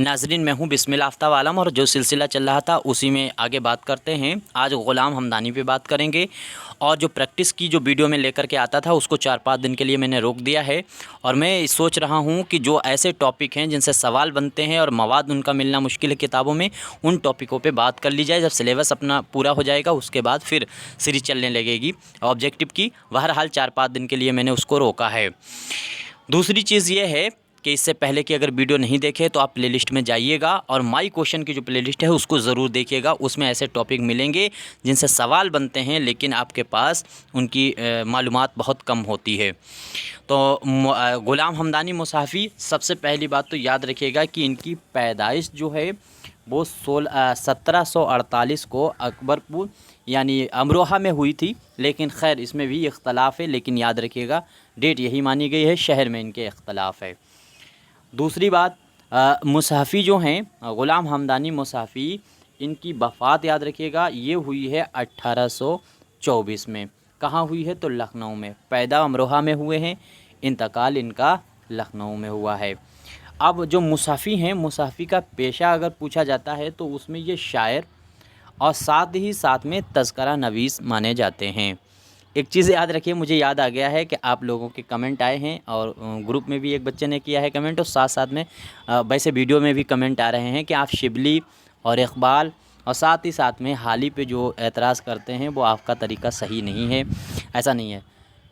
नाज़रीन, मैं हूँ बिस्मिल्लाह आफ्ताब आलम और जो सिलसिला चल रहा था उसी में आगे बात करते हैं। आज ग़ुलाम हमदानी पे बात करेंगे और जो प्रैक्टिस की जो वीडियो में लेकर के आता था उसको 4-5 दिन के लिए मैंने रोक दिया है। और मैं सोच रहा हूँ कि जो ऐसे टॉपिक हैं जिनसे सवाल बनते हैं और मवाद उनका मिलना मुश्किल है किताबों में, उन टॉपिकों पे बात कर ली जाए। जब सिलेबस अपना पूरा हो जाएगा उसके बाद फिर सीरीज़ चलने लगेगी ऑब्जेक्टिव की। बहरहाल 4-5 दिन के लिए मैंने उसको रोका है। दूसरी चीज़ ये है कि इससे पहले कि अगर वीडियो नहीं देखे तो आप प्लेलिस्ट में जाइएगा और माई क्वेश्चन की जो प्लेलिस्ट है उसको ज़रूर देखिएगा। उसमें ऐसे टॉपिक मिलेंगे जिनसे सवाल बनते हैं लेकिन आपके पास उनकी मालूमात बहुत कम होती है। तो ग़ुलाम हमदानी मुसाफ़ी, सबसे पहली बात तो याद रखिएगा कि इनकी पैदाइश जो है वो 1748 को अकबरपुर यानी अमरोहा में हुई थी। लेकिन खैर इसमें भी इख्तलाफ है, लेकिन याद रखिएगा डेट यही मानी गई है, शहर में इनके इख्तलाफ है। दूसरी बात, मुसाफ़ी जो हैं ग़ुलाम हमदानी मुसाफ़ी, इनकी वफ़ात याद रखिएगा ये हुई है 1824 में। कहाँ हुई है? तो लखनऊ में। पैदा अमरोहा में हुए हैं, इंतकाल इनका लखनऊ में हुआ है। अब जो मुसाफ़ी हैं, मुसाफ़ी का पेशा अगर पूछा जाता है तो उसमें ये शायर और साथ ही साथ में तज़किरा नवीस माने जाते हैं। एक चीज़ याद रखिए, मुझे याद आ गया है कि आप लोगों के कमेंट आए हैं और ग्रुप में भी एक बच्चे ने किया है कमेंट और साथ साथ में वैसे वीडियो में भी कमेंट आ रहे हैं कि आप शिबली और इकबाल और साथ ही साथ में हाली पे जो एतराज़ करते हैं वो आपका तरीका सही नहीं है। ऐसा नहीं है।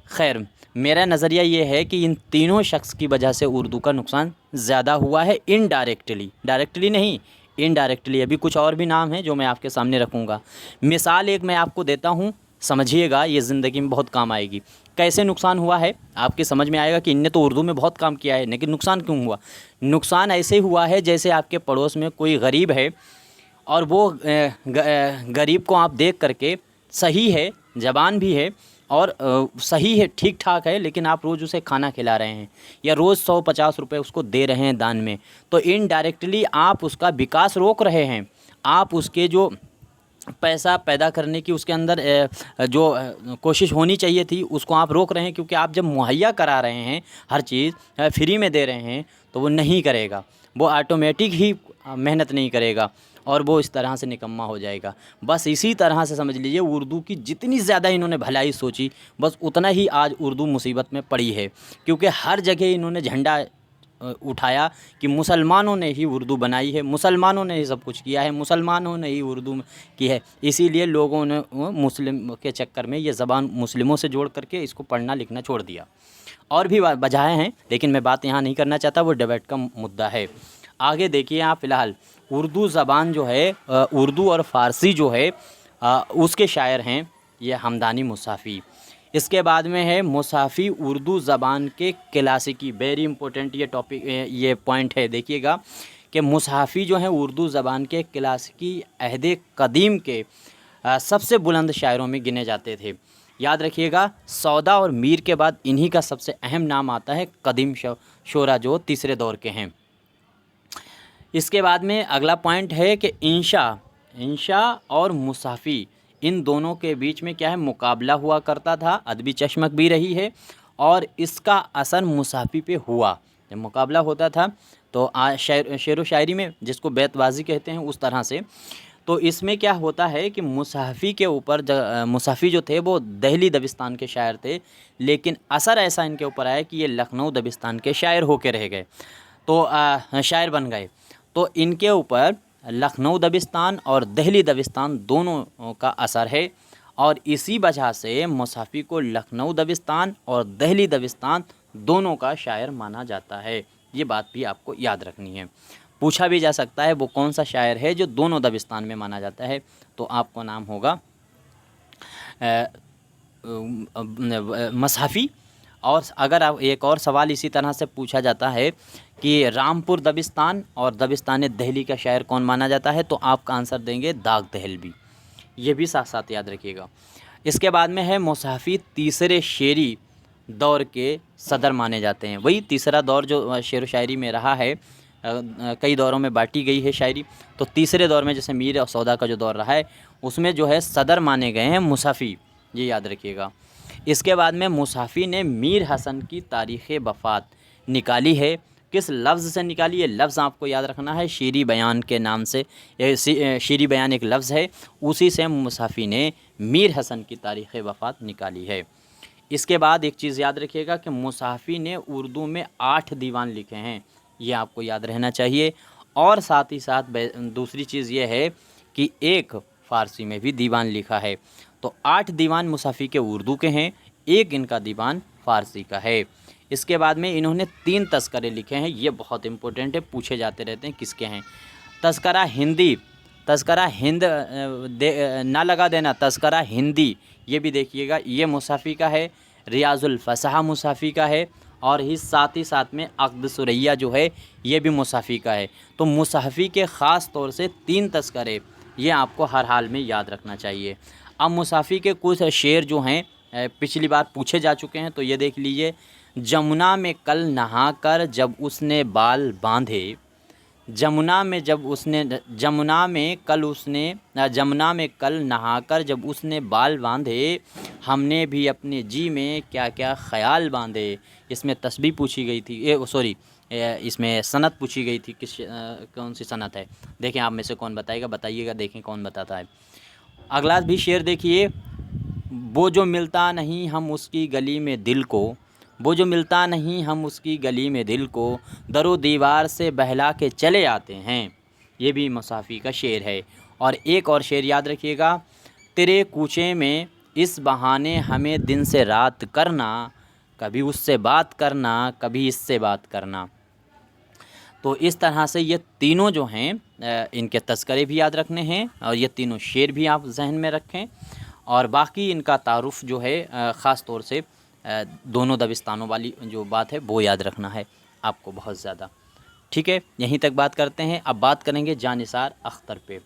खैर, मेरा नज़रिया ये है कि इन तीनों शख्स की वजह से उर्दू का नुकसान ज़्यादा हुआ है, इनडायरेक्टली, डायरेक्टली नहीं, इनडायरेक्टली। अभी कुछ और भी नाम हैं जो मैं आपके सामने रखूँगा। मिसाल एक मैं आपको देता हूँ, समझिएगा, ये ज़िंदगी में बहुत काम आएगी। कैसे नुकसान हुआ है आपके समझ में आएगा कि इनने तो उर्दू में बहुत काम किया है, लेकिन नुकसान क्यों हुआ। नुकसान ऐसे हुआ है जैसे आपके पड़ोस में कोई गरीब है और वो गरीब को आप देख करके सही है, ज़बान भी है और सही है, ठीक ठाक है, लेकिन आप रोज़ उसे खाना खिला रहे हैं या रोज़ 100-50 रुपये उसको दे रहे हैं दान में, तो इनडायरेक्टली आप उसका विकास रोक रहे हैं। आप उसके जो पैसा पैदा करने की उसके अंदर जो कोशिश होनी चाहिए थी उसको आप रोक रहे हैं, क्योंकि आप जब मुहैया करा रहे हैं हर चीज़ फ्री में दे रहे हैं तो वो नहीं करेगा, वो ऑटोमेटिक ही मेहनत नहीं करेगा और वो इस तरह से निकम्मा हो जाएगा। बस इसी तरह से समझ लीजिए उर्दू की जितनी ज़्यादा इन्होंने भलाई सोची बस उतना ही आज उर्दू मुसीबत में पड़ी है, क्योंकि हर जगह इन्होंने झंडा उठाया कि मुसलमानों ने ही उर्दू बनाई है, मुसलमानों ने ही सब कुछ किया है, मुसलमानों ने ही उर्दू की है। इसीलिए लोगों ने मुस्लिम के चक्कर में ये ज़बान मुस्लिमों से जोड़ करके इसको पढ़ना लिखना छोड़ दिया। और भी वजहें हैं लेकिन मैं बात यहाँ नहीं करना चाहता, वो डिबेट का मुद्दा है। आगे देखिए आप, फ़िलहाल उर्दू ज़बान जो है, उर्दू और फ़ारसी जो है उसके शायर हैं ये हमदानी मुसाफ़ी। इसके बाद में है मुसाफ़ी उर्दू ज़बान के क्लासिकी। वेरी इंपॉर्टेंट ये टॉपिक, ये पॉइंट है, देखिएगा कि मुसाफ़ी जो है उर्दू ज़बान के क्लासिकी अहद कदीम के सबसे बुलंद शायरों में गिने जाते थे। याद रखिएगा, सौदा और मीर के बाद इन्हीं का सबसे अहम नाम आता है कदीम शोरा जो तीसरे दौर के हैं। इसके बाद में अगला पॉइंट है कि इंशा और मुसाफ़ी, इन दोनों के बीच में क्या है, मुकाबला हुआ करता था, अदबी चश्मक भी रही है और इसका असर मुसाफ़ी पे हुआ। जब मुकाबला होता था तो शेर व शायरी में जिसको बैतबाजी कहते हैं उस तरह से, तो इसमें क्या होता है कि मुसाफ़ी के ऊपर मुसाफ़ी जो थे वो दहली दबिस्तान के शायर थे, लेकिन असर ऐसा इनके ऊपर आया कि ये लखनऊ दबिस्तान के शायर होके रह गए, तो शायर बन गए। तो इनके ऊपर लखनऊ दबिस्तान और दहली दबिस्तान दोनों का असर है और इसी वजह से मुसाफ़ी को लखनऊ दबिस्तान और दहली दबिस्तान दोनों का शायर माना जाता है। ये बात भी आपको याद रखनी है। पूछा भी जा सकता है वो कौन सा शायर है जो दोनों दबिस्तान में माना जाता है, तो आपको नाम होगा मुसाफ़ी। और अगर आप एक और सवाल इसी तरह से पूछा जाता है कि रामपुर दबिस्तान और दबिस्तान दहली का शायर कौन माना जाता है, तो आपका आंसर देंगे दाग दहलवी। ये भी साथ साथ याद रखिएगा। इसके बाद में है मुसाफ़ी तीसरे शेरी दौर के सदर माने जाते हैं। वही तीसरा दौर जो शेर व शायरी में रहा है, कई दौरों में बांटी गई है शायरी, तो तीसरे दौर में जैसे मीर और सौदा का जो दौर रहा है उसमें जो है सदर माने गए हैं मुसाफ़ी, ये याद रखिएगा। इसके बाद में मुसाफ़ी ने मीर हसन की तारीख़ वफ़ात निकाली है, किस लफ्ज़ से निकाली? ये लफ्ज़ आपको याद रखना है, शेरी बयान के नाम से। शेरी बयान एक लफ्ज़ है, उसी से मुसाफ़ी ने मीर हसन की तारीख़ वफ़ात निकाली है। इसके बाद एक चीज़ याद रखिएगा कि मुसाफ़ी ने उर्दू में 8 दीवान लिखे हैं, ये आपको याद रहना चाहिए। और साथ ही साथ दूसरी चीज़ ये है कि एक फ़ारसी में भी दीवान लिखा है। तो 8 दीवान मुसाफ़ी के उर्दू के हैं, एक इनका दीवान फ़ारसी का है। इसके बाद में इन्होंने 3 तज़किरे लिखे हैं, ये बहुत इम्पोर्टेंट है, पूछे जाते रहते हैं किसके हैं। तज़किरा हिंदी, तज़किरा हिंद ना लगा देना, तज़किरा हिंदी ये भी देखिएगा, ये मुसाफ़ी का है। रियाज़ुल फ़साहा मुसाफ़ी का है। और साथ ही साथ में अक़्द सुरैया जो है ये भी मुसाफ़ी का है। तो मुसाफ़ी के ख़ास तौर से 3 तज़किरे ये आपको हर हाल में याद रखना चाहिए। अब मुसाफ़ी के कुछ शेर जो हैं पिछली बार पूछे जा चुके हैं, तो ये देख लीजिए। जमुना में कल नहाकर जब उसने बाल बांधे, जमुना में कल नहाकर जब उसने बाल बांधे, हमने भी अपने जी में क्या क्या ख़याल बांधे। इसमें तस्बीह पूछी गई थी, इसमें सनत पूछी गई थी, कौन सी सनत है? देखें आप में से कौन बताएगा, बताइएगा, देखें कौन बताता है। अगला भी शेर देखिए। वो जो मिलता नहीं हम उसकी गली में दिल को, वो जो मिलता नहीं हम उसकी गली में दिल को, दरो दीवार से बहला के चले आते हैं। ये भी मुसाफ़ी का शेर है। और एक और शेर याद रखिएगा। तेरे कूचे में इस बहाने हमें दिन से रात करना, कभी उससे बात करना, कभी इससे बात करना। तो इस तरह से ये तीनों जो हैं इनके तज़किरे भी याद रखने हैं, और ये तीनों शेर भी आप जहन में रखें। और बाकी इनका तारुफ़ जो है ख़ास तौर से दोनों दबिस्तानों वाली जो बात है वो याद रखना है आपको बहुत ज़्यादा। ठीक है, यहीं तक बात करते हैं। अब बात करेंगे जानिसार अख्तर पे।